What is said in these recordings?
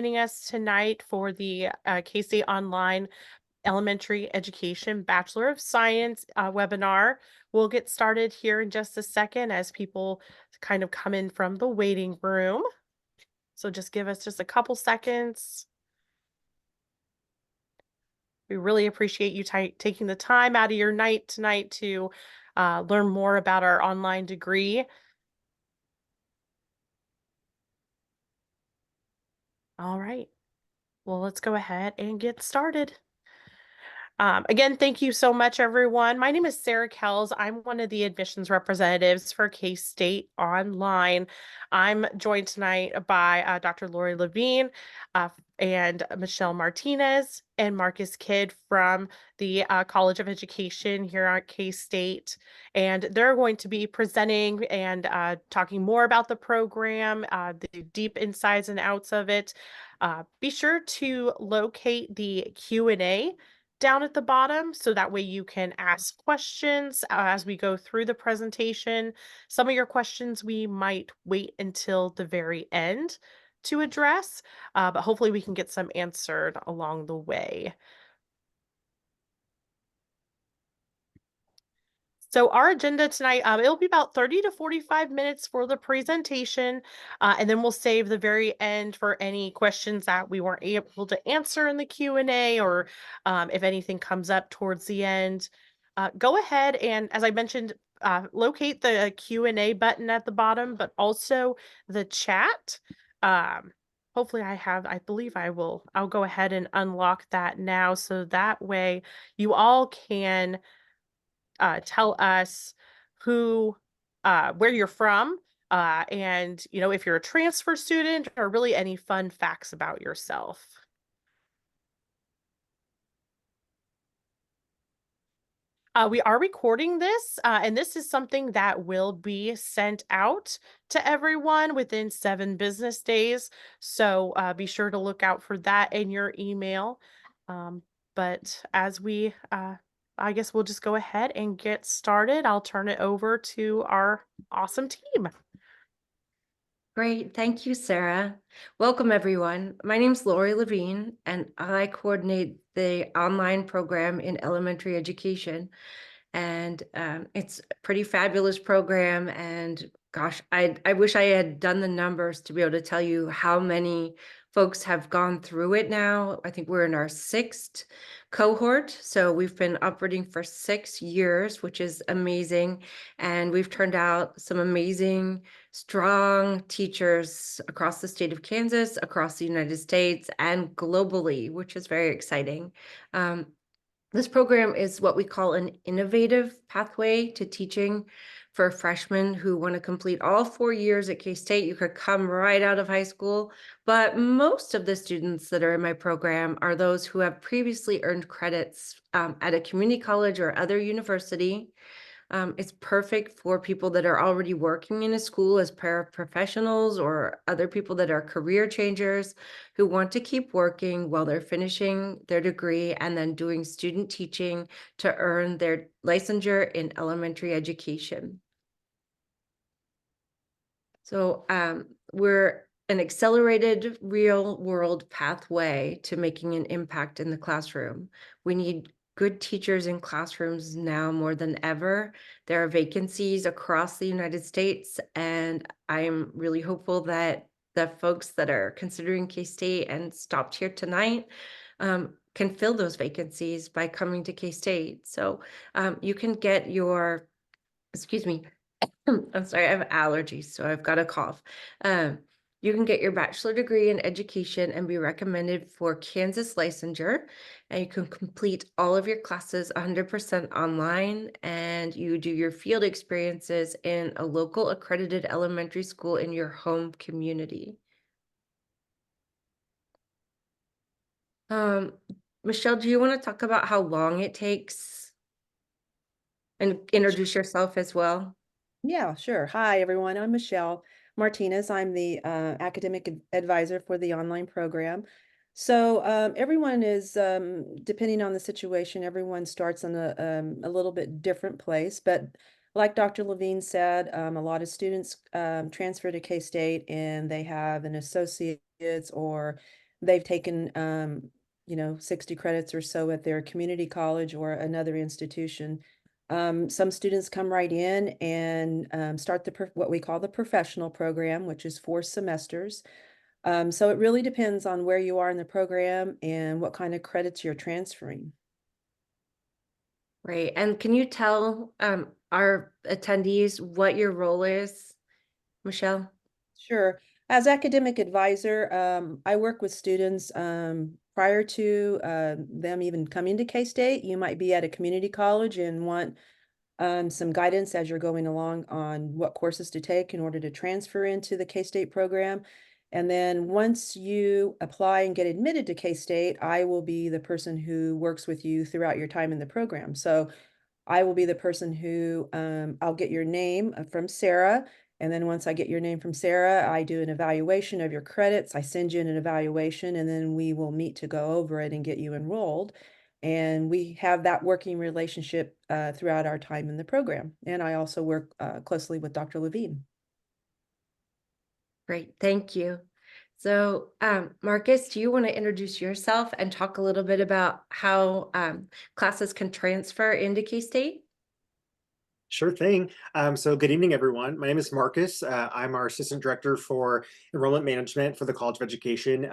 joining us tonight for the K-State Online Elementary Education Bachelor of Science webinar. We'll get started here in just a second as people kind of come in from the waiting room. So just give us just a couple seconds. We really appreciate you taking the time out of your night tonight to learn more about our online degree. All right. Well, let's go ahead and get started. Again, thank you so much, everyone. My name is Sarah Kells. I'm one of the admissions representatives for K-State Online. I'm joined tonight by Dr. Levin and Mechelle Martinez and Marcus Kidd from the College of Education here at K-State. And they're going to be presenting and talking more about the program, the deep insides and outs of it. Be sure to locate the Q&A down at the bottom so that way you can ask questions as we go through the presentation. Some of your questions we might wait until the very end to address, but hopefully we can get some answered along the way. So our agenda tonight, it'll be about 30 to 45 minutes for the presentation, and then we'll save the very end for any questions that we weren't able to answer in the Q&A, or if anything comes up towards the end. Go ahead and, as I mentioned, locate the Q&A button at the bottom, but also the chat. Hopefully I believe I'll go ahead and unlock that now, so that way you all can tell us where you're from, and if you're a transfer student, or really any fun facts about yourself. We are recording this, and this is something that will be sent out to everyone within 7 business days. So be sure to look out for that in your email. But as I guess we'll just go ahead and get started. I'll turn it over to our awesome team. Great. Thank you, Sarah. Welcome, everyone. My name is Levin, and I coordinate the online program in elementary education. And it's a pretty fabulous program. And gosh, I wish I had done the numbers to be able to tell you how many folks have gone through it now. I think we're in our 6th cohort. So we've been operating for 6 years, which is amazing. And we've turned out some amazing, strong teachers across the state of Kansas, across the United States, and globally, which is very exciting. This program is what we call an innovative pathway to teaching for freshmen who want to complete all 4 years at K-State. You could come right out of high school, but most of the students that are in my program are those who have previously earned credits at a community college or other university. It's perfect for people that are already working in a school as paraprofessionals, or other people that are career changers who want to keep working while they're finishing their degree and then doing student teaching to earn their licensure in elementary education. So we're an accelerated real world pathway to making an impact in the classroom. We need good teachers in classrooms now more than ever. There are vacancies across the United States, and I'm really hopeful that the folks that are considering K-State and stopped here tonight can fill those vacancies by coming to K-State. So you can get your, excuse me, I'm sorry, I have allergies, so I've got a cough. You can get your bachelor degree in education and be recommended for Kansas licensure, and you can complete all of your classes 100% online, and you do your field experiences in a local accredited elementary school in your home community. Mechelle, do you want to talk about how long it takes and introduce yourself as well? Yeah, sure. Hi, everyone. I'm Mechelle Martinez. I'm the academic advisor for the online program. So everyone is, depending on the situation, everyone starts in a little bit different place. But like Dr. Levine said, a lot of students transfer to K-State and they have an associate's or they've taken, 60 credits or so at their community college or another institution. Some students come right in and start what we call the professional program, which is 4 semesters. So it really depends on where you are in the program and what kind of credits you're transferring. Right. And can you tell our attendees what your role is, Mechelle? Sure. As academic advisor, I work with students prior to them even coming to K-State. You might be at a community college and want some guidance as you're going along on what courses to take in order to transfer into the K-State program. And then once you apply and get admitted to K-State, I will be the person who works with you throughout your time in the program. So I will be the person who I'll get your name from Sarah. And then once I get your name from Sarah, I do an evaluation of your credits. I send you an evaluation, and then we will meet to go over it and get you enrolled. And we have that working relationship throughout our time in the program. And I also work closely with Dr. Levin. Great, thank you. So, Marcus, do you want to introduce yourself and talk a little bit about how classes can transfer into K-State? Sure thing. So good evening, everyone. My name is Marcus. I'm our Assistant Director for Enrollment Management for the College of Education.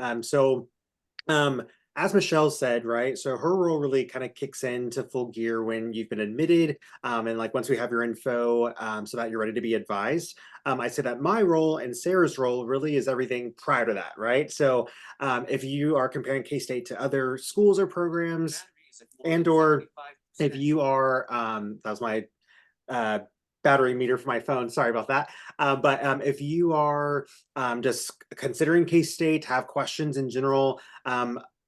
As Mechelle said, right, so her role really kind of kicks into full gear when you've been admitted, and like once we have your info so that you're ready to be advised. I say that my role and Sarah's role really is everything prior to that, right? So if you are comparing K-State to other schools or programs, and or if you are, that was my uh, battery meter for my phone. Sorry about that. But if you are just considering K-State, have questions in general,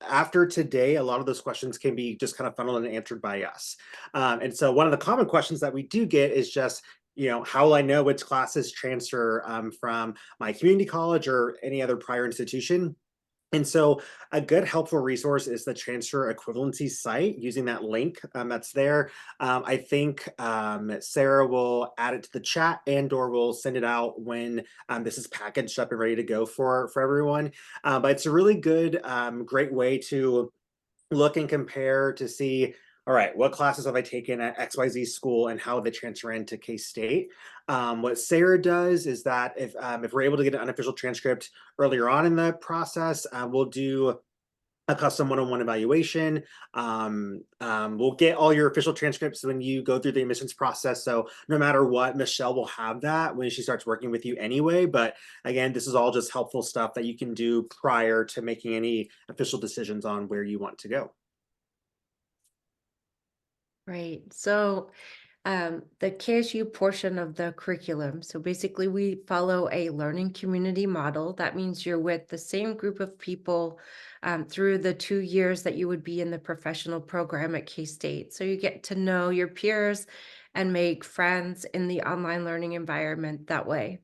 after today, a lot of those questions can be just kind of funneled and answered by us. And so one of the common questions that we do get is just, how will I know which classes transfer from my community college or any other prior institution? And so a good helpful resource is the transfer equivalency site using that link that's there. I think Sarah will add it to the chat and/or will send it out when this is packaged up and ready to go for everyone. But it's a really good, great way to look and compare to see, all right, what classes have I taken at XYZ school and how they transfer into K-State. What Sarah does is that if we're able to get an unofficial transcript earlier on in the process, we'll do a custom one-on-one evaluation. We'll get all your official transcripts when you go through the admissions process. So no matter what, Mechelle will have that when she starts working with you anyway. But again, this is all just helpful stuff that you can do prior to making any official decisions on where you want to go. Right. So the KSU portion of the curriculum. So basically we follow a learning community model. That means you're with the same group of people through the 2 years that you would be in the professional program at K-State. So you get to know your peers and make friends in the online learning environment that way.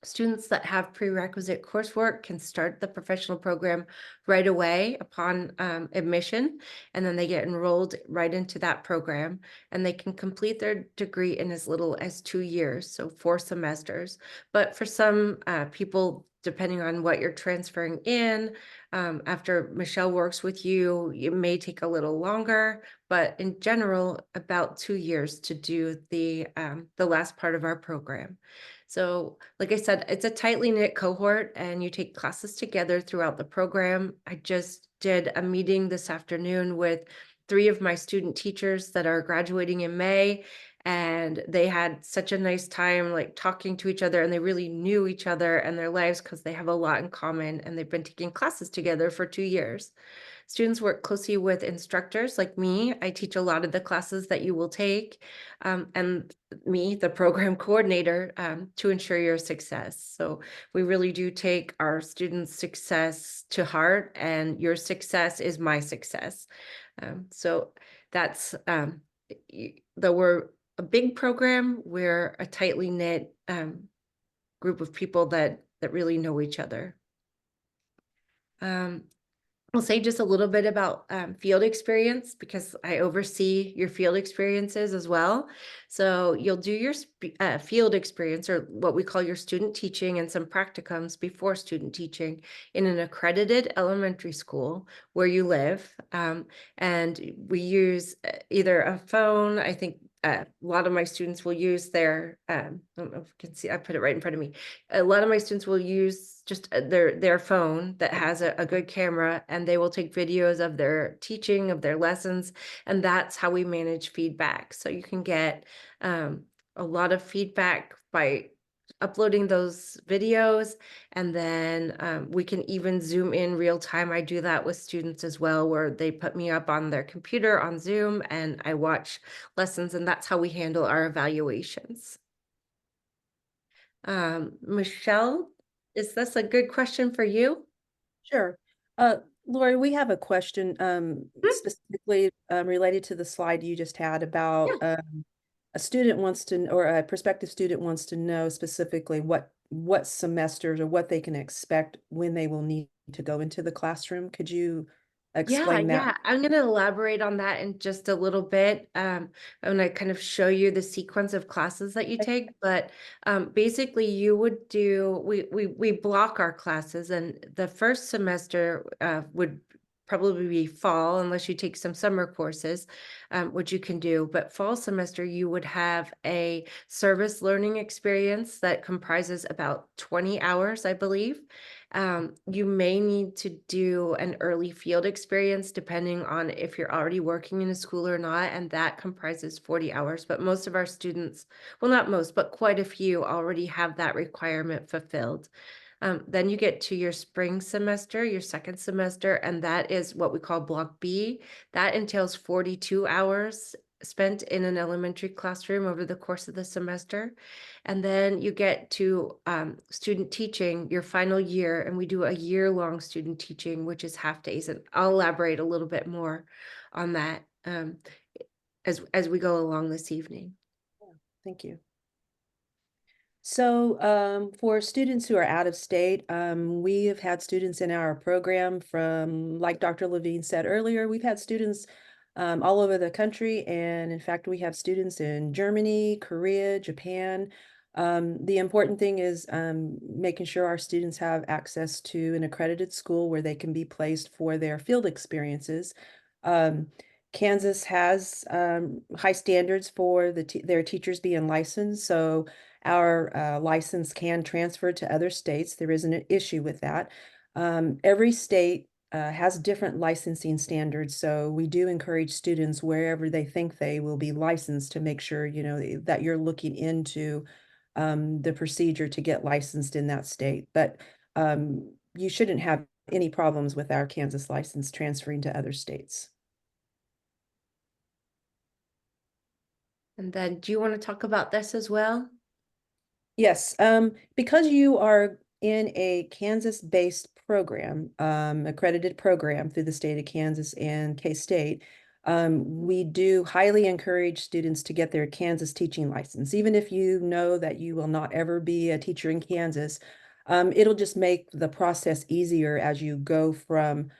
Students that have prerequisite coursework can start the professional program right away upon admission, and then they get enrolled right into that program, and they can complete their degree in as little as 2 years, so 4 semesters. But for some people, depending on what you're transferring in, after Mechelle works with you, it may take a little longer, but in general, about 2 years to do the last part of our program. So, like I said, it's a tightly knit cohort and you take classes together throughout the program. I just did a meeting this afternoon with 3 of my student teachers that are graduating in May, and they had such a nice time like talking to each other, and they really knew each other and their lives because they have a lot in common and they've been taking classes together for 2 years. Students work closely with instructors like me. I teach a lot of the classes that you will take, and me, the program coordinator, to ensure your success. So we really do take our students' success to heart, and your success is my success. So that's, though we're a big program, we're a tightly knit group of people that really know each other. I'll say just a little bit about field experience because I oversee your field experiences as well. So you'll do your field experience, or what we call your student teaching, and some practicums before student teaching in an accredited elementary school where you live. And we use either a phone. I think a lot of my students will use their, I don't know if you can see, I put it right in front of me. A lot of my students will use just their phone that has a good camera, and they will take videos of their teaching, of their lessons, and that's how we manage feedback. So you can get a lot of feedback by uploading those videos, and then we can even zoom in real time. I do that with students as well, where they put me up on their computer on Zoom and I watch lessons, and that's how we handle our evaluations. Mechelle, is this a good question for you? Sure. Lori, we have a question specifically related to the slide you just had about a student wants to, or a prospective student wants to know specifically what semesters or what they can expect when they will need to go into the classroom. Could you explain that? Yeah, I'm going to elaborate on that in just a little bit. I'm going to kind of show you the sequence of classes that you take, but basically you would do, we block our classes, and the first semester would probably be fall, unless you take some summer courses, which you can do. But fall semester, you would have a service learning experience that comprises about 20 hours, I believe. You may need to do an early field experience depending on if you're already working in a school or not, and that comprises 40 hours. But most of our students, well, not most, but quite a few already have that requirement fulfilled. Then you get to your spring semester, your second semester, and that is what we call Block B. That entails 42 hours spent in an elementary classroom over the course of the semester. And then you get to student teaching, your final year, and we do a year-long student teaching, which is half days. And I'll elaborate a little bit more on that as we go along this evening. Thank you. So for students who are out of state, we have had students in our program from, like Dr. Levine said earlier, we've had students all over the country. And in fact, we have students in Germany, Korea, Japan. The important thing is making sure our students have access to an accredited school where they can be placed for their field experiences. Kansas has high standards for their teachers being licensed. So our license can transfer to other states. There isn't an issue with that. Every state has different licensing standards. So we do encourage students wherever they think they will be licensed to make sure, you know, that you're looking into the procedure to get licensed in that state. But you shouldn't have any problems with our Kansas license transferring to other states. And then do you want to talk about this as well? Yes, because you are in a Kansas-based program, accredited program through the state of Kansas and K-State, we do highly encourage students to get their Kansas teaching license. Even if you know that you will not ever be a teacher in Kansas, it'll just make the process easier as you go from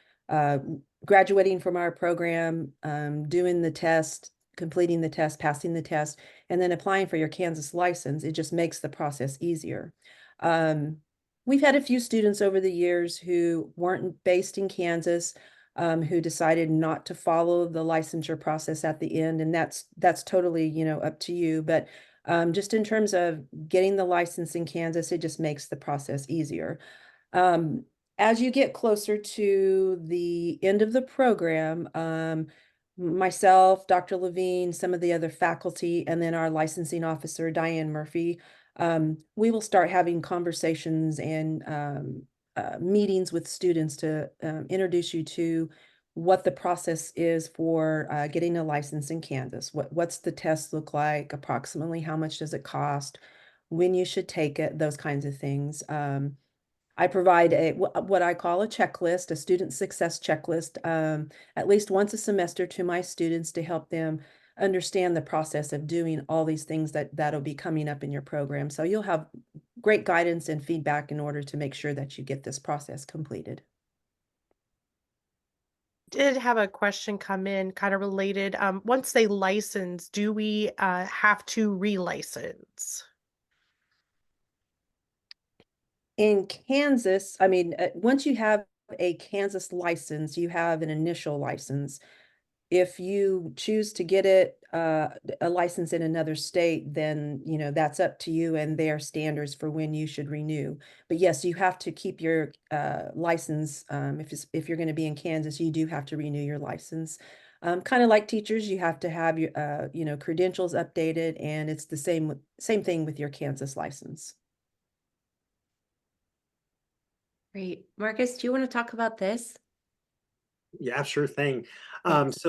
graduating from our program, doing the test, completing the test, passing the test, and then applying for your Kansas license. It just makes the process easier. We've had a few students over the years who weren't based in Kansas, who decided not to follow the licensure process at the end, and that's totally, you know, up to you. But just in terms of getting the license in Kansas, it just makes the process easier. As you get closer to the end of the program, myself, Dr. Levine, some of the other faculty, and then our licensing officer, Diane Murphy, we will start having conversations and meetings with students to introduce you to what the process is for getting a license in Kansas. What's the test look like? Approximately how much does it cost? When you should take it, those kinds of things. I provide what I call a checklist, a student success checklist, at least once a semester to my students to help them understand the process of doing all these things that'll be coming up in your program. So you'll have great guidance and feedback in order to make sure that you get this process completed. did have a question come in kind of related. Once they license, do we have to relicense? In Kansas, I mean, once you have a Kansas license, you have an initial license. If you choose to get it, a license in another state, then, you know, that's up to you and their standards for when you should renew. But yes, you have to keep your license. If you're going to be in Kansas, you do have to renew your license. Kind of like teachers, you have to have your, you know, credentials updated, and it's the same thing with your Kansas license. Great. Marcus, do you want to talk about this? Yeah, sure thing. Thanks.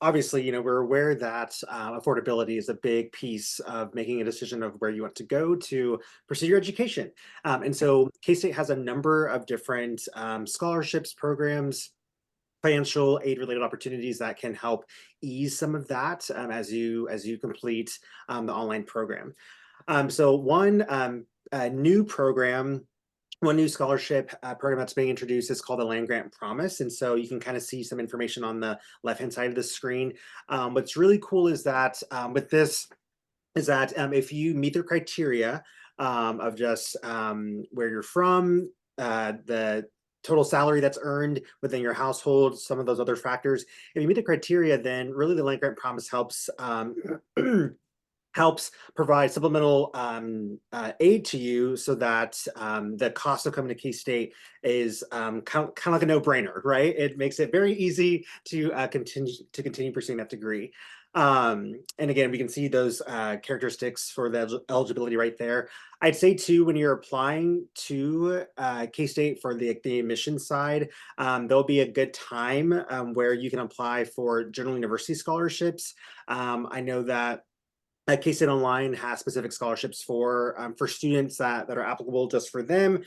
Obviously, we're aware that affordability is a big piece of making a decision of where you want to go to pursue your education. And so K-State has a number of different scholarships, programs, financial aid related opportunities that can help ease some of that as you complete the online program. So new program one new scholarship program that's being introduced is called the Land Grant Promise. And so you can kind of see some information on the left-hand side of the screen. What's really cool is that with this is that if you meet the criteria of just where you're from, the total salary that's earned within your household, some of those other factors, if you meet the criteria, then really the Land Grant Promise helps helps provide supplemental aid to you so that the cost of coming to K-State is kind of like a no-brainer, right? It makes it very easy to continue pursuing that degree. And again, we can see those characteristics for the eligibility right there. I'd say too, when you're applying to K-State for the admission side, there'll be a good time where you can apply for general university scholarships. I know that K-State Online has specific scholarships for students that are applicable just for them.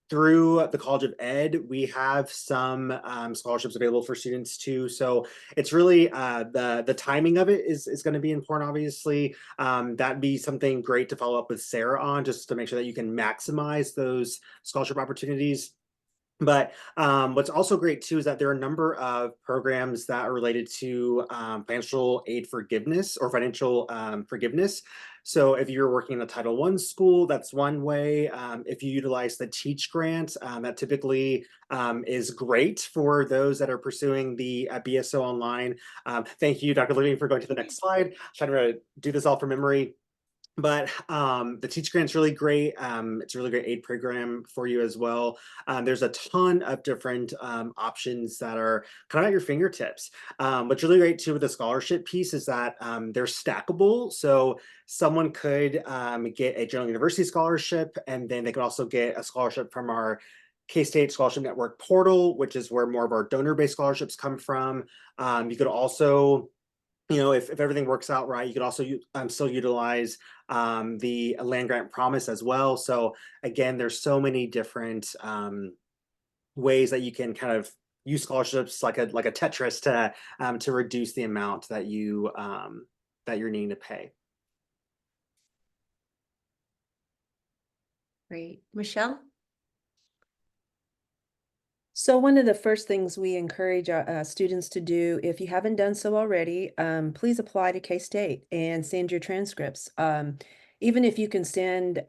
Through the College of Ed, we have some scholarships available for students too. So it's really the timing of it is going to be important, obviously. That'd be something great to follow up with Sarah on, just to make sure that you can maximize those scholarship opportunities. But what's also great too is that there are a number of programs that are related to financial aid forgiveness or financial forgiveness. So if you're working in a Title I school, that's one way. If you utilize the Teach Grant, that typically is great for those that are pursuing the BSO online. Thank you, Dr. Levin, for going to the next slide. I'm trying to do this all from memory. But the Teach Grant's really great. It's a really great aid program for you as well. There's a ton of different options that are kind of at your fingertips. What's really great too with the scholarship piece is that they're stackable. So someone could get a general university scholarship, and then they could also get a scholarship from our K-State Scholarship Network portal, which is where more of our donor-based scholarships come from. You could also, if everything works out right, you could also still utilize the Land Grant Promise as well. So again, there's so many different ways that you can kind of use scholarships like a Tetris to reduce the amount that you're needing to pay. Great. Mechelle? So one of the first things we encourage our students to do, if you haven't done so already, please apply to K-State and send your transcripts. Even if you can send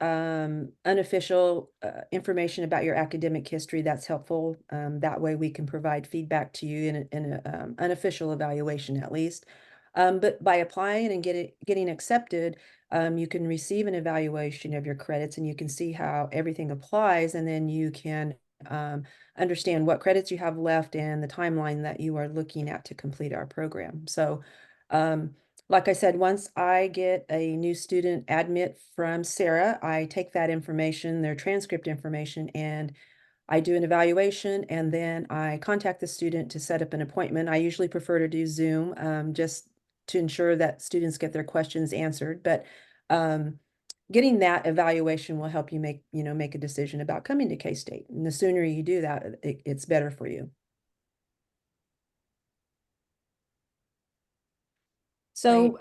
unofficial information about your academic history, that's helpful. That way we can provide feedback to you in an unofficial evaluation at least. But by applying and getting accepted, you can receive an evaluation of your credits, and you can see how everything applies, and then you can understand what credits you have left and the timeline that you are looking at to complete our program. So, like I said, once I get a new student admit from Sarah, I take that information, their transcript information, and I do an evaluation, and then I contact the student to set up an appointment. I usually prefer to do Zoom, just to ensure that students get their questions answered. But getting that evaluation will help you make a decision about coming to K-State. And the sooner you do that, it's better for you. So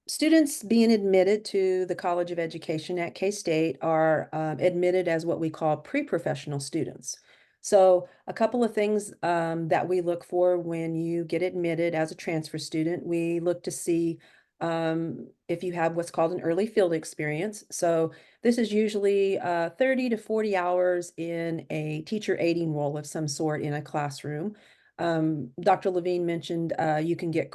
students being admitted to the College of Education at K-State are admitted as what we call pre-professional students. So a couple of things that we look for when you get admitted as a transfer student, we look to see if you have what's called an early field experience. So this is usually 30 to 40 hours in a teacher aiding role of some sort in a classroom. Dr. Levine mentioned you can get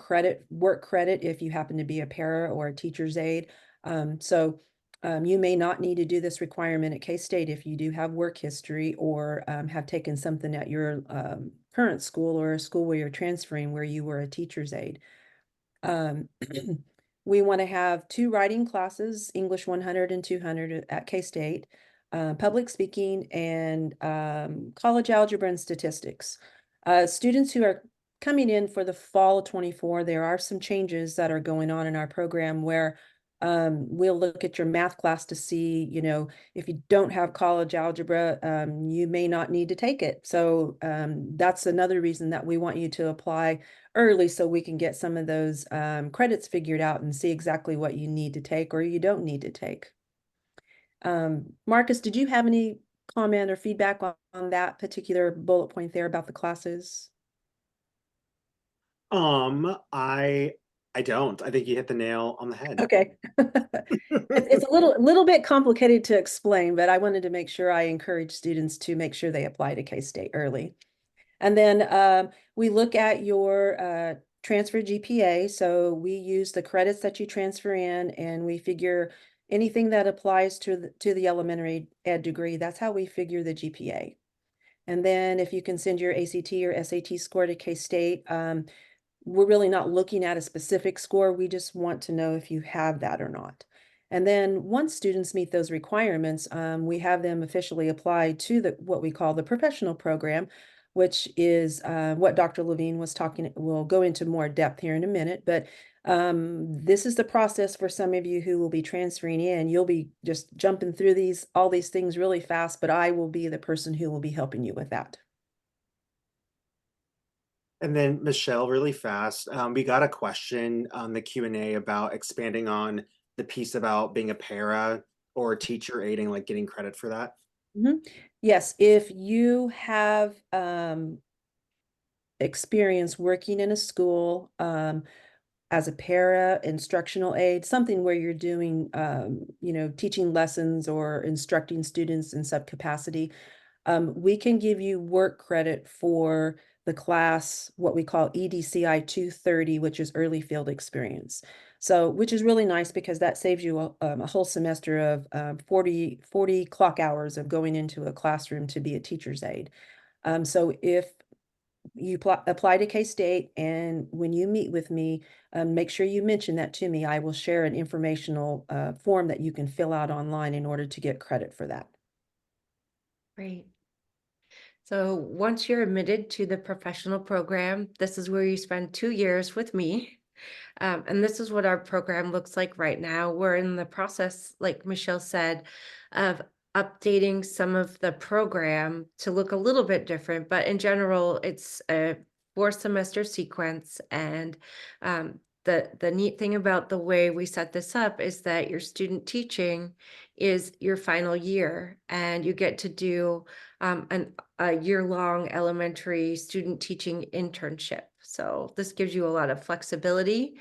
work credit if you happen to be a para or a teacher's aide. You may not need to do this requirement at K-State if you do have work history or have taken something at your current school or a school where you're transferring where you were a teacher's aide. Um, we want to have 2 writing classes, English 100 and 200 at K-State, public speaking, and college algebra and statistics. Students who are coming in for the fall of 24, there are some changes that are going on in our program where we'll look at your math class to see, if you don't have college algebra, you may not need to take it. So that's another reason that we want you to apply early so we can get some of those credits figured out and see exactly what you need to take or you don't need to take. Marcus, did you have any comment or feedback on that particular bullet point there about the classes? I don't. I think you hit the nail on the head. Okay. It's a little bit complicated to explain, but I wanted to make sure I encourage students to make sure they apply to K-State early. And then we look at your transfer GPA. So we use the credits that you transfer in and we figure anything that applies to the elementary ed degree, that's how we figure the GPA. And then if you can send your ACT or SAT score to K-State, we're really not looking at a specific score. We just want to know if you have that or not. And then once students meet those requirements, we have them officially apply to what we call the professional program, which is what Dr. Levine was talking. We'll go into more depth here in a minute, but this is the process for some of you who will be transferring in. You'll be just jumping through all these things really fast, but I will be the person who will be helping you with that. And then Mechelle, really fast, we got a question on the Q&A about expanding on the piece about being a para or teacher aiding, like getting credit for that. Yes, if you have experience working in a school as a para instructional aide, something where you're doing, teaching lessons or instructing students in subcapacity, we can give you work credit for the class, what we call EDCI 230, which is early field experience. So, which is really nice because that saves you a whole semester of 40 clock hours of going into a classroom to be a teacher's aide. So if you apply to K-State and when you meet with me, make sure you mention that to me. I will share an informational form that you can fill out online in order to get credit for that. Great. So once you're admitted to the professional program, this is where you spend 2 years with me. And this is what our program looks like right now. We're in the process, like Mechelle said, of updating some of the program to look a little bit different, but in general, it's a 4-semester sequence. And the neat thing about the way we set this up is that your student teaching is your final year, and you get to do a year-long elementary student teaching internship. So this gives you a lot of flexibility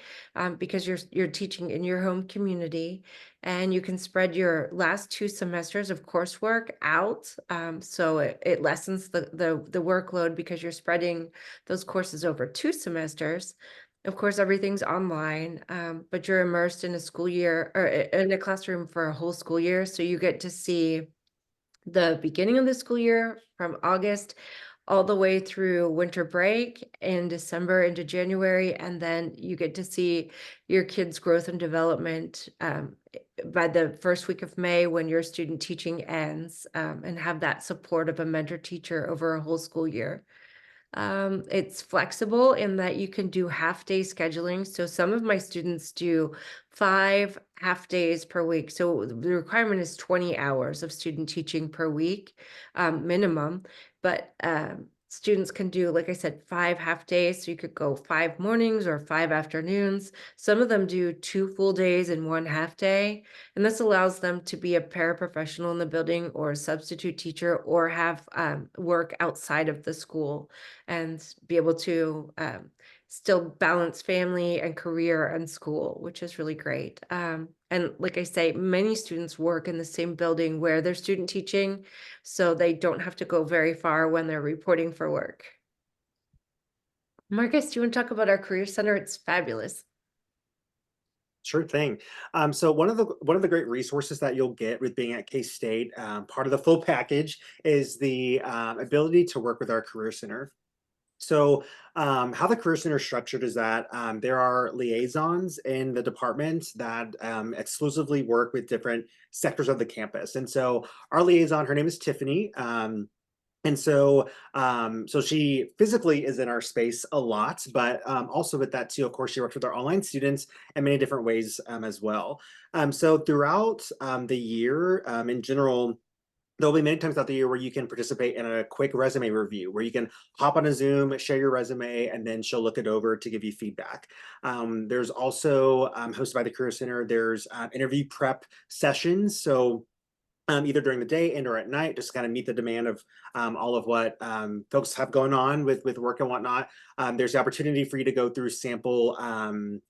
because you're teaching in your home community, and you can spread your last 2 semesters of coursework out. So it lessens the workload because you're spreading those courses over 2 semesters. Of course, everything's online, but you're immersed in a school year or in a classroom for a whole school year. So you get to see the beginning of the school year from August all the way through winter break in December into January. And then you get to see your kids' growth and development by the first week of May when your student teaching ends, and have that support of a mentor teacher over a whole school year. It's flexible in that you can do half-day scheduling. So some of my students do 5 half days per week. So the requirement is 20 hours of student teaching per week, minimum. But students can do, like I said, 5 half days. So you could go 5 mornings or 5 afternoons. Some of them do 2 full days and 1 half day. And this allows them to be a paraprofessional in the building or a substitute teacher or have work outside of the school and be able to still balance family and career and school, which is really great. And like I say, many students work in the same building where they're student teaching, so they don't have to go very far when they're reporting for work. Marcus, do you want to talk about our Career Center? It's fabulous. Sure thing. So one of the great resources that you'll get with being at K-State, part of the full package, is the ability to work with our Career Center. So how the Career Center is structured is that there are liaisons in the department that exclusively work with different sectors of the campus. And so our liaison, her name is Tiffany. And so, so she physically is in our space a lot, but also with that too, of course, she works with our online students in many different ways as well. So throughout the year, in general, there'll be many times throughout the year where you can participate in a quick resume review, where you can hop on a Zoom, share your resume, and then she'll look it over to give you feedback. There's also hosted by the Career Center, there's interview prep sessions. So either during the day and or at night, just kind of meet the demand of all of what folks have going on with work and whatnot. There's the opportunity for you to go through sample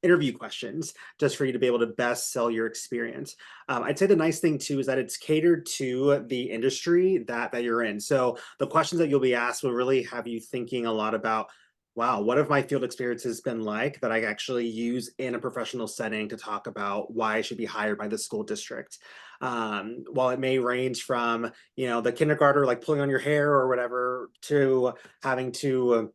interview questions just for you to be able to best sell your experience. I'd say the nice thing too is that it's catered to the industry that you're in. So the questions that you'll be asked will really have you thinking a lot about, wow, what have my field experiences been like that I actually use in a professional setting to talk about why I should be hired by the school district? While it may range from, the kindergartner like pulling on your hair or whatever to having to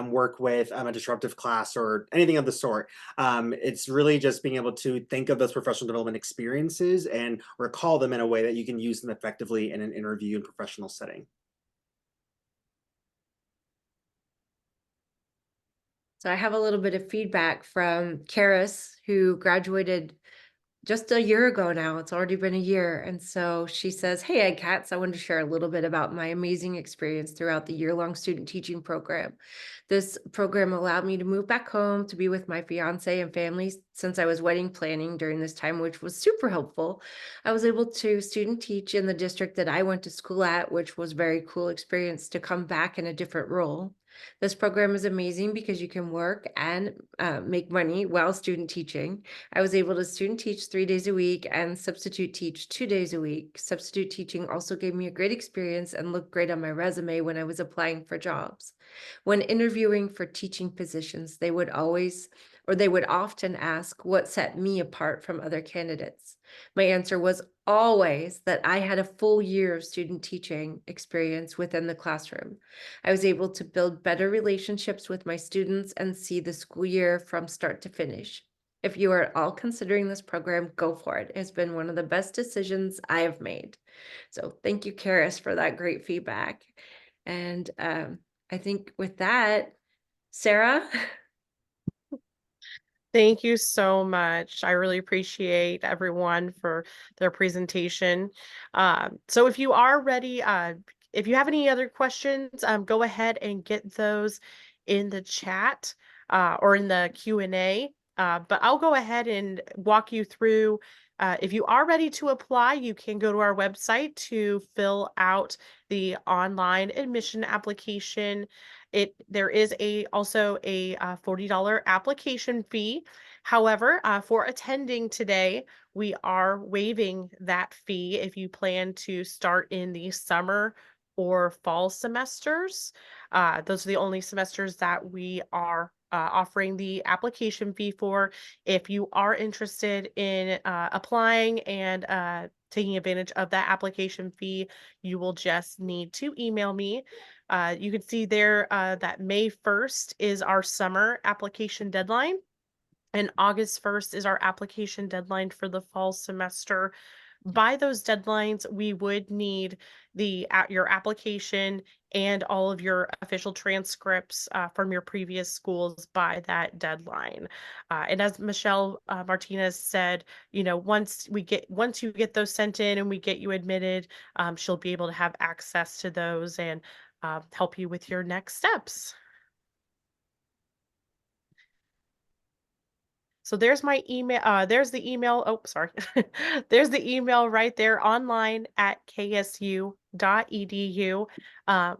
work with a disruptive class or anything of the sort. It's really just being able to think of those professional development experiences and recall them in a way that you can use them effectively in an interview and professional setting. So I have a little bit of feedback from Karis, who graduated just a year ago now. It's already been a year. And so she says, "Hey, EdCats, I wanted to share a little bit about my amazing experience throughout the year-long student teaching program. This program allowed me to move back home to be with my fiance and family since I was wedding planning during this time, which was super helpful. I was able to student teach in the district that I went to school at, which was a very cool experience to come back in a different role. This program is amazing because you can work and make money while student teaching. I was able to student teach 3 days a week and substitute teach 2 days a week. Substitute teaching also gave me a great experience and looked great on my resume when I was applying for jobs. When interviewing for teaching positions, they would often ask what set me apart from other candidates. My answer was always that I had a full year of student teaching experience within the classroom. I was able to build better relationships with my students and see the school year from start to finish. If you are all considering this program, go for it. It's been one of the best decisions I have made." So thank you, Karis, for that great feedback. And I think with that, Sarah. Thank you so much. I really appreciate everyone for their presentation. So if you are ready, if you have any other questions, go ahead and get those in the chat or in the Q&A. But I'll go ahead and walk you through. If you are ready to apply, you can go to our website to fill out the online admission application. There is also a $40 application fee. However, for attending today, we are waiving that fee if you plan to start in the summer or fall semesters. Those are the only semesters that we are offering the application fee for. If you are interested in applying and taking advantage of that application fee, you will just need to email me. You can see there that May 1st is our summer application deadline, and August 1st is our application deadline for the fall semester. By those deadlines, we would need your application and all of your official transcripts from your previous schools by that deadline. And as Mechelle Martinez said, once you get those sent in and we get you admitted, she'll be able to have access to those and help you with your next steps. So there's my email. There's the email. Oh, sorry. There's the email right there online at ksu.edu.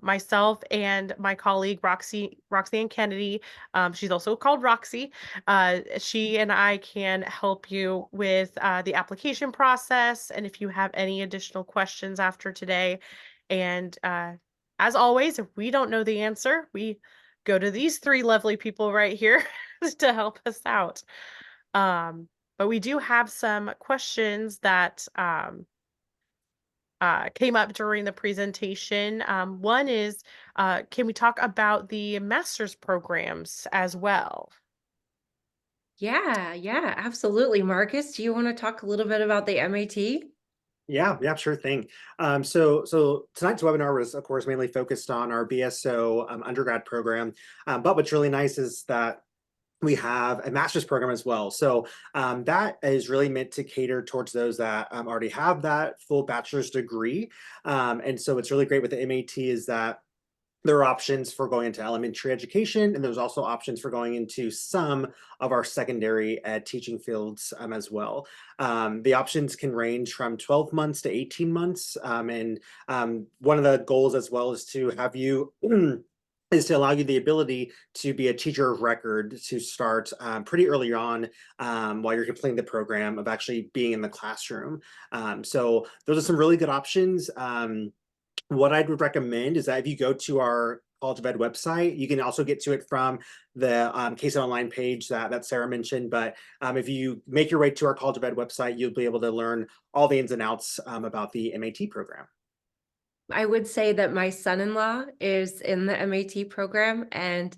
Myself and my colleague Roxanne Kennedy. She's also called Roxy. She and I can help you with the application process, and if you have any additional questions after today. And as always, if we don't know the answer, we go to these three lovely people right here to help us out. But we do have some questions that came up during the presentation. One is, can we talk about the master's programs as well? Yeah, absolutely. Marcus, do you want to talk a little bit about the MAT? Yeah, sure thing. So tonight's webinar was, of course, mainly focused on our BSO undergrad program. But what's really nice is that we have a master's program as well. So that is really meant to cater towards those that already have that full bachelor's degree. And so what's really great with the MAT is that there are options for going into elementary education, and there's also options for going into some of our secondary ed teaching fields as well. The options can range from 12 months to 18 months. And one of the goals as well is to have you is to allow you the ability to be a teacher of record to start pretty early on while you're completing the program of actually being in the classroom. So those are some really good options. What I would recommend is that if you go to our College of Ed website, you can also get to it from the Case Online page that Sarah mentioned. But if you make your way to our College of Ed website, you'll be able to learn all the ins and outs about the MAT program. I would say that my son-in-law is in the MAT program, and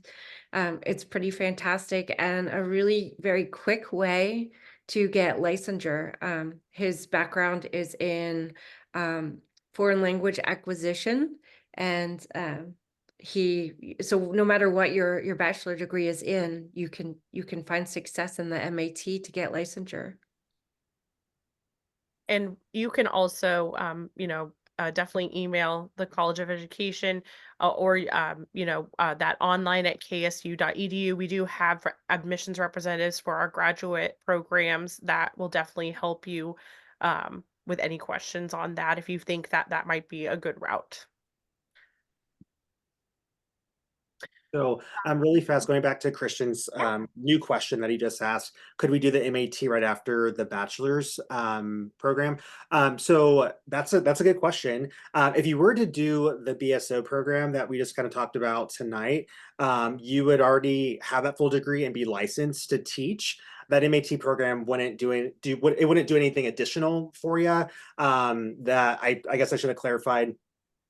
it's pretty fantastic and a really very quick way to get licensure. His background is in foreign language acquisition, and so no matter what your bachelor degree is in, you can find success in the MAT to get licensure. And you can also, definitely email the College of Education or, that online at ksu.edu. We do have admissions representatives for our graduate programs that will definitely help you with any questions on that if you think that that might be a good route. So really fast, going back to Christian's new question that he just asked, could we do the MAT right after the bachelor's program? So that's a good question. If you were to do the BSO program that we just kind of talked about tonight, you would already have that full degree and be licensed to teach. That MAT program wouldn't do anything additional for you. That I guess I should have clarified.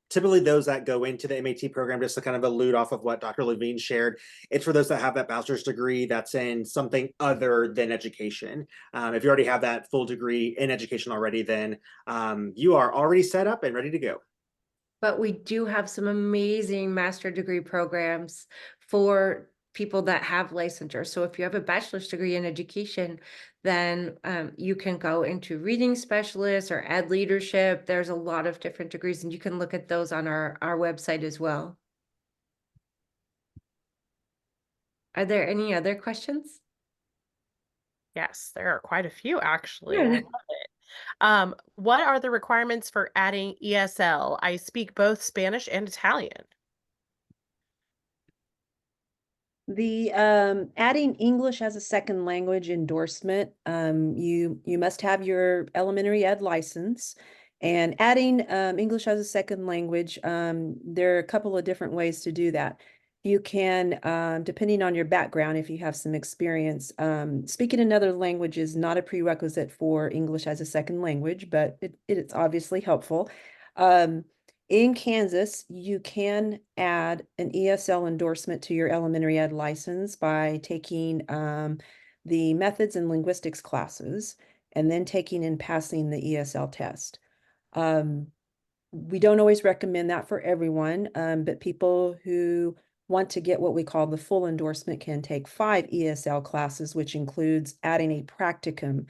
Typically those that go into the MAT program, just to kind of allude off of what Dr. Levine shared, it's for those that have that bachelor's degree that's in something other than education. If you already have that full degree in education already, then you are already set up and ready to go. But we do have some amazing master degree programs for people that have licensure. So if you have a bachelor's degree in education, then you can go into reading specialist or ed leadership. There's a lot of different degrees, and you can look at those on our website as well. Are there any other questions? Yes, there are quite a few actually. Yeah. I love it. What are the requirements for adding ESL? I speak both Spanish and Italian. The adding English as a second language endorsement, you must have your elementary ed license. And adding English as a second language, there are a couple of different ways to do that. You can, depending on your background, if you have some experience, speaking another language is not a prerequisite for English as a second language, but it's obviously helpful. In Kansas, you can add an ESL endorsement to your elementary ed license by taking the methods and linguistics classes and then taking and passing the ESL test. We don't always recommend that for everyone, but people who want to get what we call the full endorsement can take 5 ESL classes, which includes adding a practicum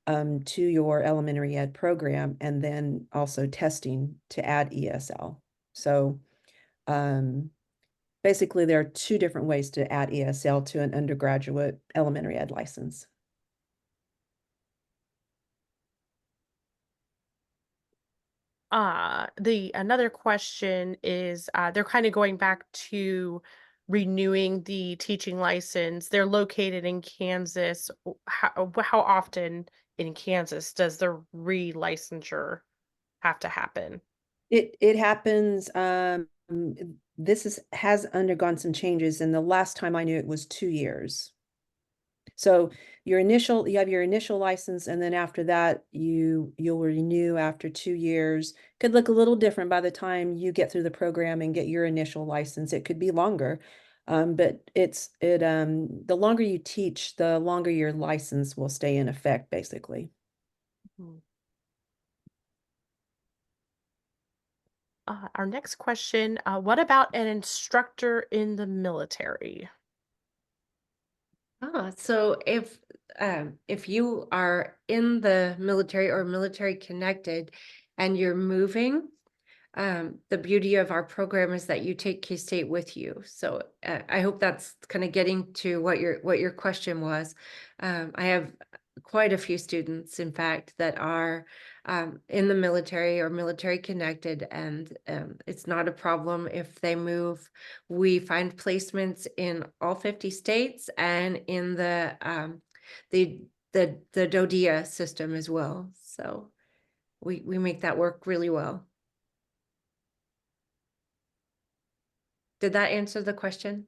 to your elementary ed program and then also testing to add ESL. So Basically, there are two different ways to add ESL to an undergraduate elementary ed license. The another question is they're kind of going back to renewing the teaching license. They're located in Kansas. How often in Kansas does the relicensure have to happen? It happens, has undergone some changes, and the last time I knew it was 2 years. So you have your initial license, and then after that, you'll renew after 2 years. Could look a little different by the time you get through the program and get your initial license. It could be longer. But the longer you teach, the longer your license will stay in effect, basically. Hmm. Our next question, what about an instructor in the military? So if you are in the military or military connected and you're moving, the beauty of our program is that you take K-State with you. So I hope that's kind of getting to what your question was. I have quite a few students, in fact, that are in the military or military connected, and it's not a problem if they move. We find placements in all 50 states and in the DODEA system as well. So we make that work really well. Did that answer the question?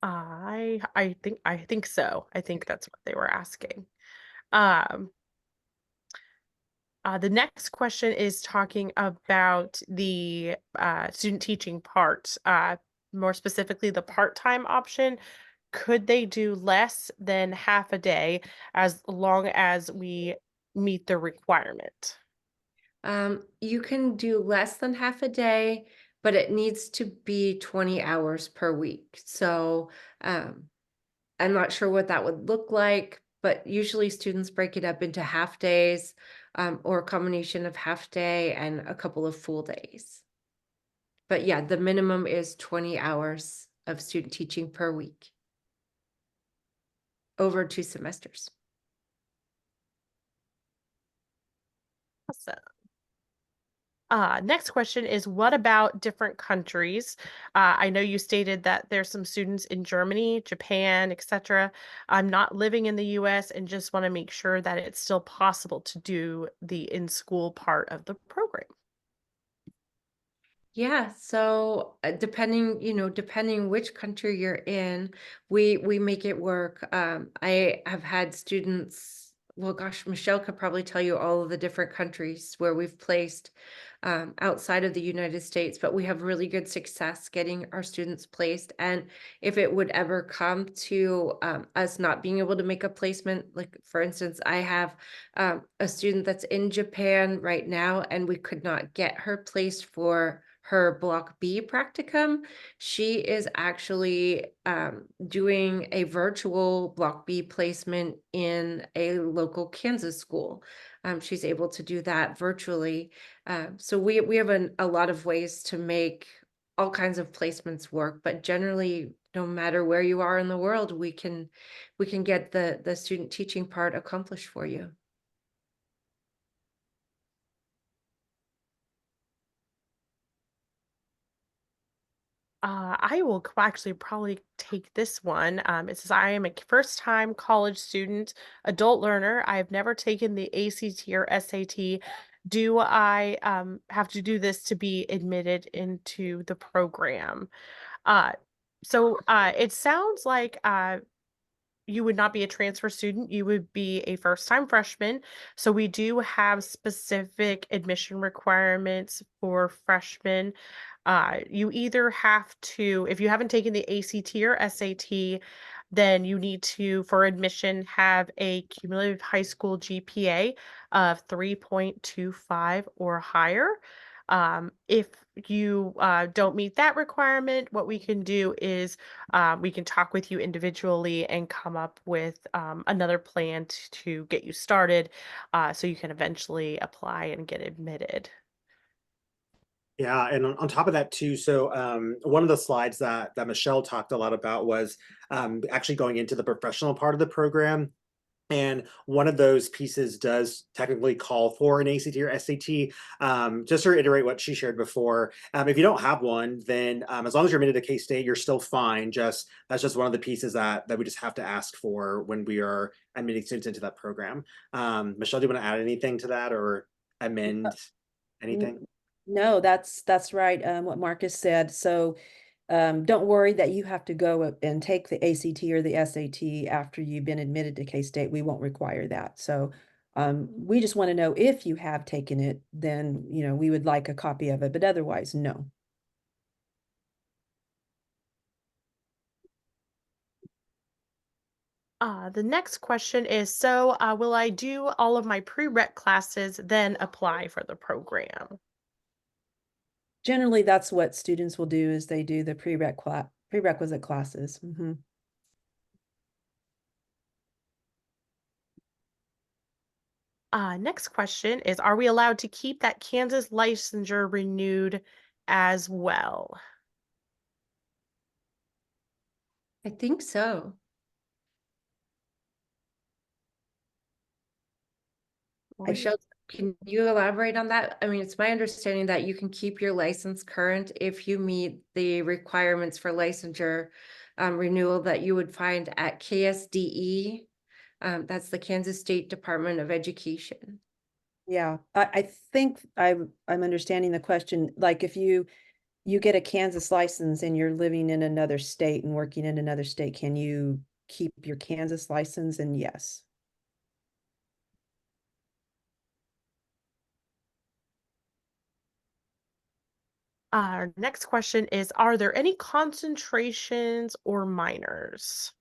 I think so. I think that's what they were asking. Um, the next question is talking about the student teaching part, more specifically the part-time option. Could they do less than half a day as long as we meet the requirement? You can do less than half a day, but it needs to be 20 hours per week. So I'm not sure what that would look like, but usually students break it up into half days, or a combination of half day and a couple of full days. But yeah, the minimum is 20 hours of student teaching per week over 2 semesters. Awesome. Next question is, what about different countries? I know you stated that there's some students in Germany, Japan, etc. I'm not living in the US and just want to make sure that it's still possible to do the in-school part of the program. Yeah, so depending which country you're in, we make it work. I have had students, well, gosh, Mechelle could probably tell you all of the different countries where we've placed outside of the United States, but we have really good success getting our students placed. And if it would ever come to us not being able to make a placement, like for instance, I have a student that's in Japan right now, and we could not get her placed for her Block B practicum. She is actually doing a virtual Block B placement in a local Kansas school. She's able to do that virtually. So we have a lot of ways to make all kinds of placements work, but generally, no matter where you are in the world, we can get the student teaching part accomplished for you. I will actually probably take this one. It says, I am a first-time college student, adult learner. I have never taken the ACT or SAT. Do I have to do this to be admitted into the program? Uh, it sounds like you would not be a transfer student, you would be a first-time freshman. So we do have specific admission requirements for freshmen. You either have to, if you haven't taken the ACT or SAT, then you need to, for admission, have a cumulative high school GPA of 3.25 or higher. If you don't meet that requirement, what we can do is we can talk with you individually and come up with another plan to get you started so you can eventually apply and get admitted. Yeah, and on top of that too, so one of the slides that Michelle talked a lot about was actually going into the professional part of the program. And one of those pieces does technically call for an ACT or SAT. Just to reiterate what she shared before, if you don't have one, then as long as you're admitted to K-State, you're still fine. Just that's just one of the pieces that we just have to ask for when we are admitting students into that program. Michelle, do you want to add anything to that or amend anything? No, that's right. What Marcus said. So don't worry that you have to go and take the ACT or the SAT after you've been admitted to K-State. We won't require that. So we just want to know if you have taken it, then we would like a copy of it, but otherwise, no. The next question is, so will I do all of my prereq classes, then apply for the program? Generally, that's what students will do is they do the prerequisite classes. Next question is, are we allowed to keep that Kansas licensure renewed as well? I think so. Michelle, can you elaborate on that? I mean, it's my understanding that you can keep your license current if you meet the requirements for licensure renewal that you would find at KSDE. That's the Kansas State Department of Education. Yeah, I think I'm understanding the question. Like if you get a Kansas license and you're living in another state and working in another state, can you keep your Kansas license? And yes. Our next question is, are there any concentrations or minors?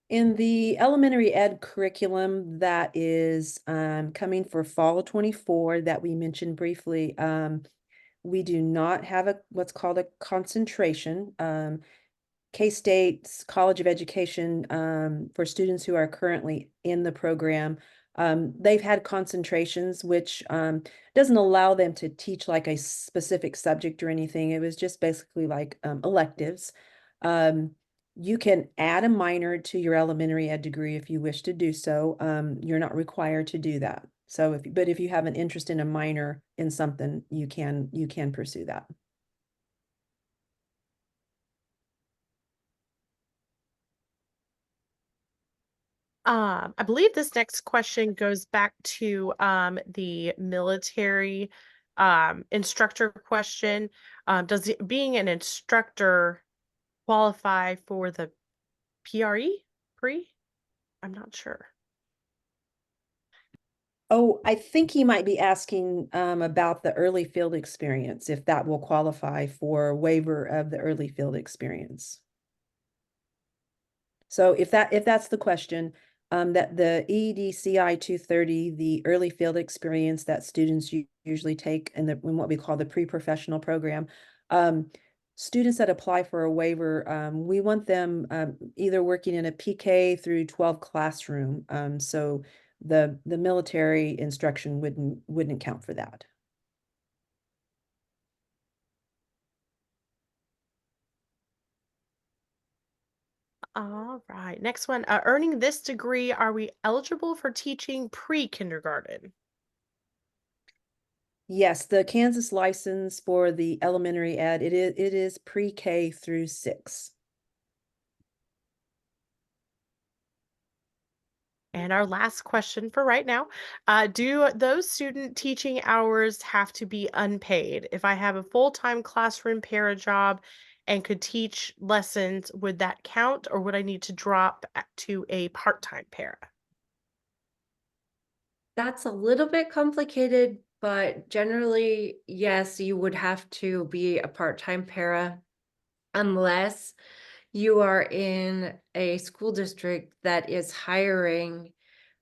In the elementary ed curriculum that is coming for fall 24 that we mentioned briefly, we do not have what's called a concentration. K-State's College of Education for students who are currently in the program, they've had concentrations, which doesn't allow them to teach like a specific subject or anything. It was just basically like electives. You can add a minor to your elementary ed degree if you wish to do so. You're not required to do that. So but if you have an interest in a minor in something, you can pursue that. I believe this next question goes back to the military instructor question. Does being an instructor qualify for the PRE? Pre? I'm not sure. Oh, I think he might be asking about the early field experience, if that will qualify for waiver of the early field experience. So if that's the question, that the EDCI 230, the early field experience that students usually take in what we call the pre-professional program, students that apply for a waiver, we want them either working in a PK through 12 classroom. So the military instruction wouldn't count for that. All right. Next one. Earning this degree, are we eligible for teaching pre-kindergarten? Yes, the Kansas license for the elementary ed, it is pre-K through 6. And our last question for right now, do those student teaching hours have to be unpaid? If I have a full-time classroom para job and could teach lessons, would that count, or would I need to drop to a part-time para? That's a little bit complicated, but generally, yes, you would have to be a part-time para unless you are in a school district that is hiring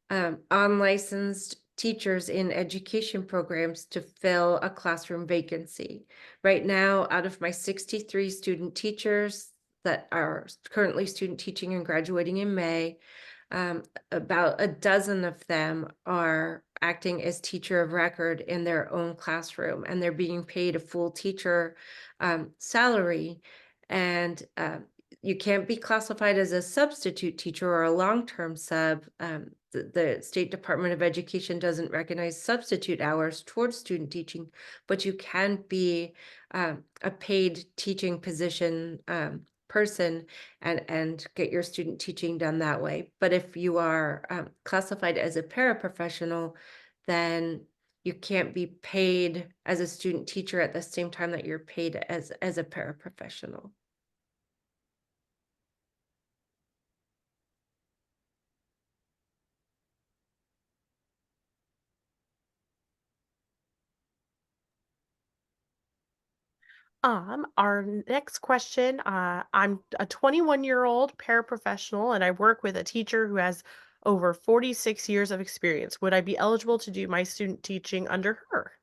unlicensed teachers in education programs to fill a classroom vacancy. Right now, out of my 63 student teachers that are currently student teaching and graduating in May, About a dozen of them are acting as teacher of record in their own classroom, and they're being paid a full teacher salary. And you can't be classified as a substitute teacher or a long-term sub. The State Department of Education doesn't recognize substitute hours towards student teaching, but you can be a paid teaching position person and get your student teaching done that way. But if you are classified as a paraprofessional, then you can't be paid as a student teacher at the same time that you're paid as a paraprofessional. Our next question, I'm a 21-year-old paraprofessional and I work with a teacher who has over 46 years of experience. Would I be eligible to do my student teaching under her?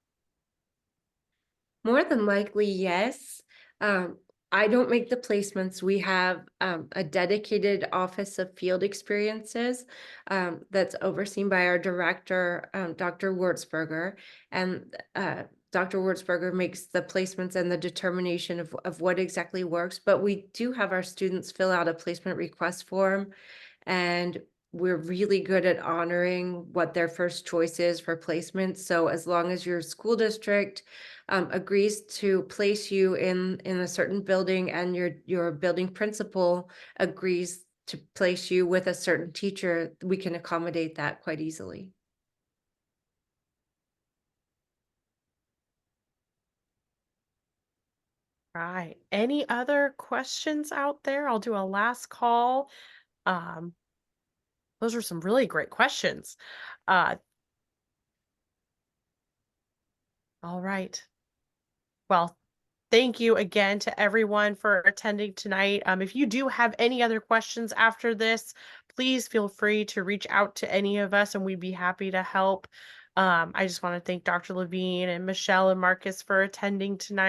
More than likely, yes. I don't make the placements. We have a dedicated Office of Field Experiences that's overseen by our director, Dr. Wurzberger. And Dr. Wurzberger makes the placements and the determination of what exactly works. But we do have our students fill out a placement request form, and we're really good at honoring what their first choice is for placement. So as long as your school district agrees to place you in a certain building, and your building principal agrees to place you with a certain teacher, we can accommodate that quite easily. Right. Any other questions out there? I'll do a last call. Um, those are some really great questions. Uh, all right. Well, thank you again to everyone for attending tonight. If you do have any other questions after this, please feel free to reach out to any of us and we'd be happy to help. I just want to thank Dr. Levine and Mechelle and Marcus for attending tonight.